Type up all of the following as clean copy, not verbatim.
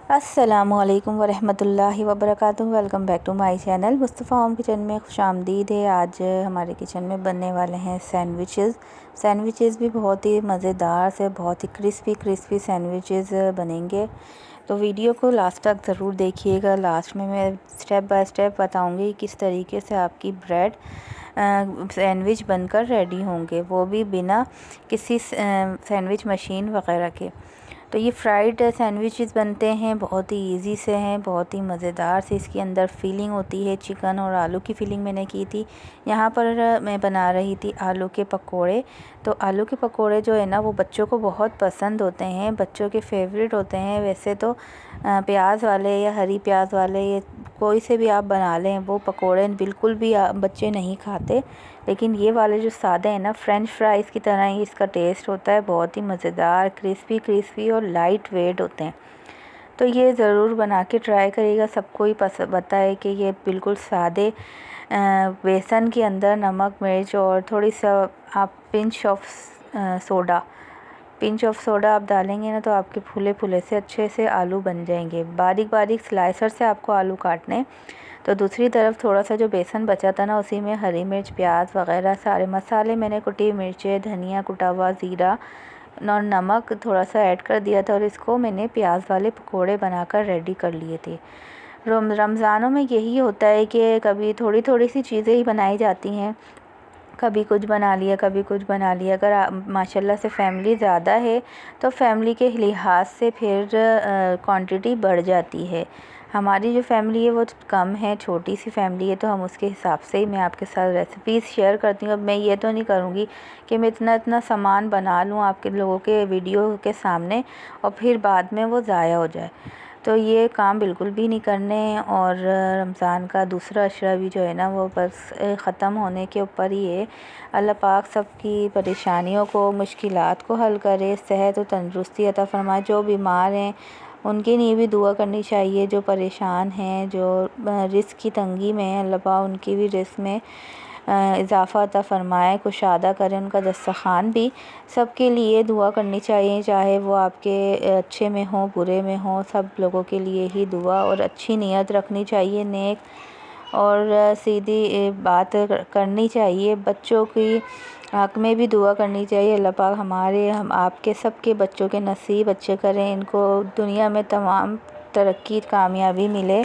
अस्सलामुअलैकुम वरहमतुल्लाहि वबरकातुहू। Welcome back to my channel Mustafa home kitchen में खुशामदीद है। आज हमारे किचन में बनने वाले हैं सैंडविचेस भी बहुत ही मज़ेदार से बहुत ही क्रिस्पी सैंडविचेस बनेंगे। तो वीडियो को लास्ट तक ज़रूर देखिएगा। लास्ट में मैं स्टेप बाय स्टेप बताऊंगी किस तरीके से आपकी ब्रेड सैंडविच बनकर रेडी होंगे, वो भी बिना किसी सैंडविच मशीन वगैरह के। तो ये फ्राइड सैंडविचेस बनते हैं, बहुत ही इजी से हैं, बहुत ही मज़ेदार से। इसके अंदर फीलिंग होती है, चिकन और आलू की फीलिंग मैंने की थी। यहाँ पर मैं बना रही थी आलू के पकोड़े। तो आलू के पकोड़े जो है ना, वो बच्चों को बहुत पसंद होते हैं, बच्चों के फेवरेट होते हैं। वैसे तो प्याज वाले या हरी प्याज वाले, ये कोई से भी आप बना लें, वो पकोड़े बिल्कुल भी बच्चे नहीं खाते। लेकिन ये वाले जो सादे हैं ना, फ्रेंच फ्राइज़ की तरह ही इसका टेस्ट होता है, बहुत ही मज़ेदार, क्रिस्पी और लाइट वेट होते हैं। तो ये ज़रूर बना के ट्राई करिएगा। सबको ही पसंद पता है कि ये बिल्कुल सादे बेसन के अंदर नमक मिर्च और थोड़ी सा आप पिंच ऑफ सोडा आप डालेंगे ना, तो आपके फूले से अच्छे से आलू बन जाएंगे। बारीक स्लाइसर से आपको आलू काटने। तो दूसरी तरफ थोड़ा सा जो बेसन बचा था ना, उसी में हरी मिर्च प्याज वगैरह सारे मसाले, मैंने कुटी मिर्चें, धनिया कुटा हुआ, ज़ीरा और नमक थोड़ा सा ऐड कर दिया था। और इसको मैंने प्याज वाले पकोड़े बनाकर रेडी कर लिए थे। रमज़ानों में यही होता है कि कभी थोड़ी सी चीज़ें ही बनाई जाती हैं, कभी कुछ बना लिया कभी कुछ बना लिया। अगर माशाल्लाह से फैमिली ज़्यादा है तो फैमिली के लिहाज से फिर क्वांटिटी बढ़ जाती है। हमारी जो फैमिली है वो कम है, छोटी सी फैमिली है, तो हम उसके हिसाब से ही मैं आपके साथ रेसिपीज़ शेयर करती हूँ। अब मैं ये तो नहीं करूँगी कि मैं इतना सामान बना लूँ आपके लोगों के वीडियो के सामने और फिर बाद में वो ज़ाया हो जाए। तो ये काम बिल्कुल भी नहीं करने हैं। और रमज़ान का दूसरा अशरा भी जो है ना, वो बस ख़त्म होने के ऊपर ही है। अल्लाह पाक सबकी परेशानियों को, मुश्किलात को हल करे, सेहत और तंदुरुस्ती अता फ़रमाए। जो बीमार हैं उनके लिए भी दुआ करनी चाहिए, जो परेशान हैं, जो रिज़्क़ की तंगी में हैं, अल्लाह पाक उनकी भी रिज़्क़ में इजाफ़ा अता फ़रमाए, कुशादा करें उनका दस्तरख़्वान भी। सबके लिए दुआ करनी चाहिए, चाहे वो आपके अच्छे में हो बुरे में हो, सब लोगों के लिए ही दुआ और अच्छी नीयत रखनी चाहिए, नेक और सीधी बात करनी चाहिए। बच्चों की हक़ में भी दुआ करनी चाहिए। अल्लाह पाक हम आपके सबके बच्चों के नसीब अच्छे करें, इनको दुनिया में तमाम तरक्की कामयाबी मिले,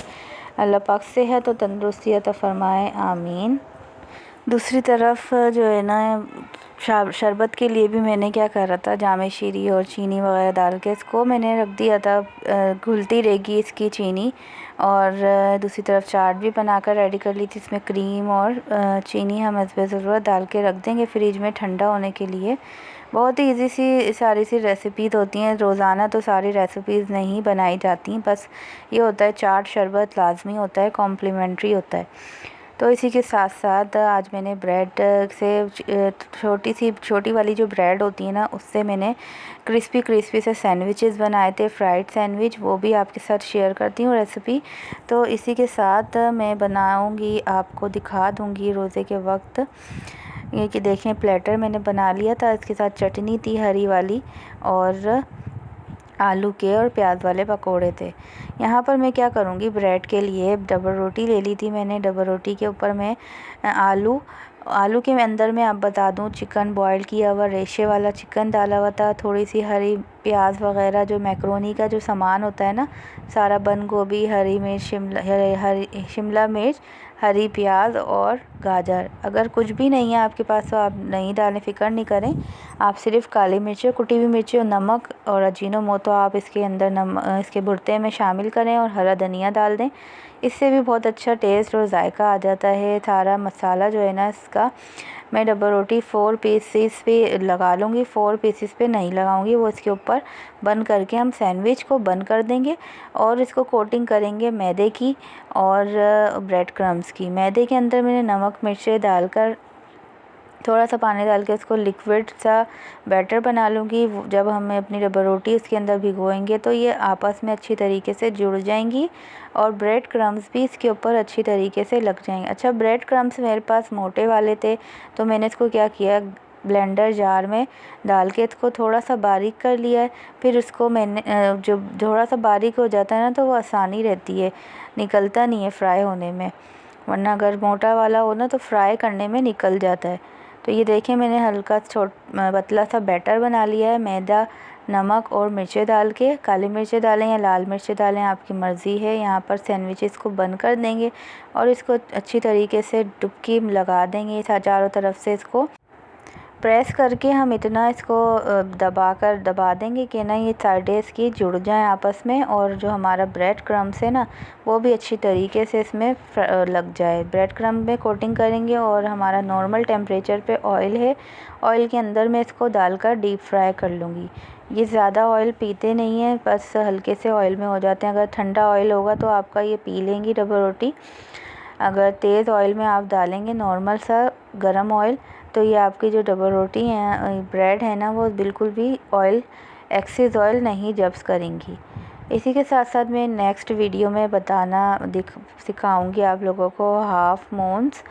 अल्लाह पाक सेहत और तंदुरुस्ती अता फ़रमाए, आमीन। दूसरी तरफ जो है ना, शरबत के लिए भी मैंने क्या करा था, जामे शीरी और चीनी वगैरह डाल के इसको मैंने रख दिया था, घुलती रहेगी इसकी चीनी। और दूसरी तरफ चाट भी बनाकर रेडी कर ली थी। इसमें क्रीम और चीनी हम हस्बे ज़रूरत डाल के रख देंगे फ्रिज में ठंडा होने के लिए। बहुत ही ईज़ी सी सारी सी रेसिपीज़ होती हैं। रोज़ाना तो सारी रेसिपीज़ नहीं बनाई जाती, बस ये होता है चाट शरबत लाजमी होता है, कॉम्प्लीमेंट्री होता है। तो इसी के साथ साथ आज मैंने ब्रेड से छोटी वाली जो ब्रेड होती है ना, उससे मैंने क्रिस्पी से सैंडविचेस बनाए थे, फ्राइड सैंडविच, वो भी आपके साथ शेयर करती हूँ रेसिपी। तो इसी के साथ मैं बनाऊँगी, आपको दिखा दूँगी रोज़े के वक्त। ये कि देखें, प्लेटर मैंने बना लिया था, इसके साथ चटनी थी हरी वाली और आलू के और प्याज वाले पकोड़े थे। यहाँ पर मैं क्या करूँगी, ब्रेड के लिए डबल रोटी ले ली थी मैंने। डबल रोटी के ऊपर मैं आलू के अंदर मैं आप बता दूँ, चिकन बॉयल किया हुआ रेशे वाला चिकन डाला हुआ था, थोड़ी सी हरी प्याज वगैरह, जो मैक्रोनी का जो सामान होता है ना, सारा, बंद गोभी, हरी मिर्च, शिमला मिर्च, हरी प्याज और गाजर। अगर कुछ भी नहीं है आपके पास तो आप नहीं डालें, फ़िक्र नहीं करें। आप सिर्फ काली मिर्चें, कुटी हुई मिर्चें और नमक और अजीनोमोटो आप इसके अंदर इसके भुर्ते में शामिल करें और हरा धनिया डाल दें। इससे भी बहुत अच्छा टेस्ट और जायका आ जाता है। सारा मसाला जो है ना इसका, मैं डबल रोटी 4 पीसेस पे लगा लूँगी, 4 पीसेस पे नहीं लगाऊंगी। वो इसके ऊपर बंद करके हम सैंडविच को बंद कर देंगे और इसको कोटिंग करेंगे मैदे की और ब्रेड क्रम्स की। मैदे के अंदर मैंने नमक मिर्चें डालकर थोड़ा सा पानी डाल के उसको लिक्विड सा बैटर बना लूँगी। जब हमें अपनी डबल रोटी उसके अंदर भिगोएंगे तो ये आपस में अच्छी तरीके से जुड़ जाएंगी और ब्रेड क्रम्स भी इसके ऊपर अच्छी तरीके से लग जाएंगे। अच्छा, ब्रेड क्रम्स मेरे पास मोटे वाले थे, तो मैंने इसको क्या किया, ब्लेंडर जार में डाल के इसको थोड़ा सा बारीक कर लिया है। फिर उसको मैंने जो थोड़ा सा बारीक हो जाता है ना तो वो आसानी रहती है, निकलता नहीं है फ्राई होने में, वरना अगर मोटा वाला हो ना तो फ्राई करने में निकल जाता है। तो ये देखें मैंने हल्का पतला सा बैटर बना लिया है। मैदा, नमक और मिर्चें डाल के, काली मिर्चें डालें या लाल मिर्चें डालें, आपकी मर्ज़ी है। यहाँ पर सैंडविचेस को बंद कर देंगे और इसको अच्छी तरीके से डुबकी लगा देंगे चारों तरफ से। इसको प्रेस करके हम इतना इसको दबा देंगे कि ना ये साइडें इसकी जुड़ जाएं आपस में, और जो हमारा ब्रेड क्रम्स है ना वो भी अच्छी तरीके से इसमें लग जाए। ब्रेड क्रम्ब में कोटिंग करेंगे और हमारा नॉर्मल टेम्परेचर पे ऑयल है, ऑयल के अंदर मैं इसको डालकर डीप फ्राई कर लूँगी। ये ज़्यादा ऑयल पीते नहीं हैं, बस हल्के से ऑयल में हो जाते हैं। अगर ठंडा ऑयल होगा तो आपका ये पी लेंगी डबल रोटी। अगर तेज़ ऑयल में आप डालेंगे नॉर्मल सा गरम ऑयल, तो ये आपकी जो डबल रोटी है ब्रेड है ना वो बिल्कुल भी एक्सेस ऑयल नहीं जब्स करेंगी। इसी के साथ साथ मैं नेक्स्ट वीडियो में सिखाऊंगी आप लोगों को हाफ़ मून्स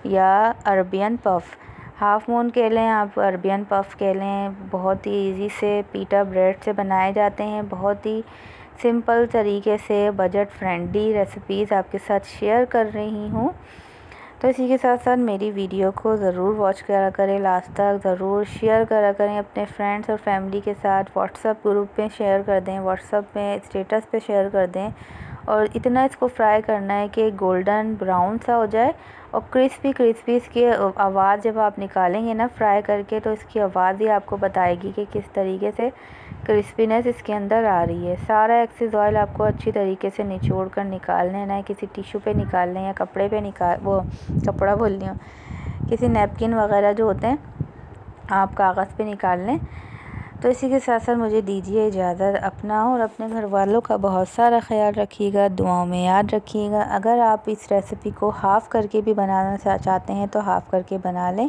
या अरबियन पफ़। हाफ़ मून कह लें आप, अरबियन पफ़ कह लें, बहुत ही इजी से पीटा ब्रेड से बनाए जाते हैं। बहुत ही सिंपल तरीके से बजट फ्रेंडली रेसिपीज़ आपके साथ शेयर कर रही हूँ। तो इसी के साथ साथ मेरी वीडियो को ज़रूर वॉच करा करें लास्ट तक, ज़रूर शेयर करा करें अपने फ्रेंड्स और फैमिली के साथ। व्हाट्सएप ग्रुप पे शेयर कर दें, व्हाट्सएप में स्टेटस पे शेयर कर दें। और इतना इसको फ्राई करना है कि गोल्डन ब्राउन सा हो जाए और क्रिस्पी इसकी आवाज़ जब आप निकालेंगे ना फ्राई करके तो इसकी आवाज़ ही आपको बताएगी कि किस तरीके से क्रिस्पीनेस इसके अंदर आ रही है। सारा एक्सेस ऑयल आपको अच्छी तरीके से निचोड़ कर निकाल लेना है। किसी टिश्यू पे निकाल लें या कपड़े पे कपड़ा बोल रही हूँ, किसी नैपकिन वगैरह जो होते हैं आप कागज़ पे निकाल लें। तो इसी के साथ साथ मुझे दीजिए इजाज़त। अपना और अपने घर वालों का बहुत सारा ख्याल रखिएगा, दुआओं में याद रखिएगा। अगर आप इस रेसिपी को हाफ़ करके भी बनाना चाहते हैं तो हाफ़ करके बना लें।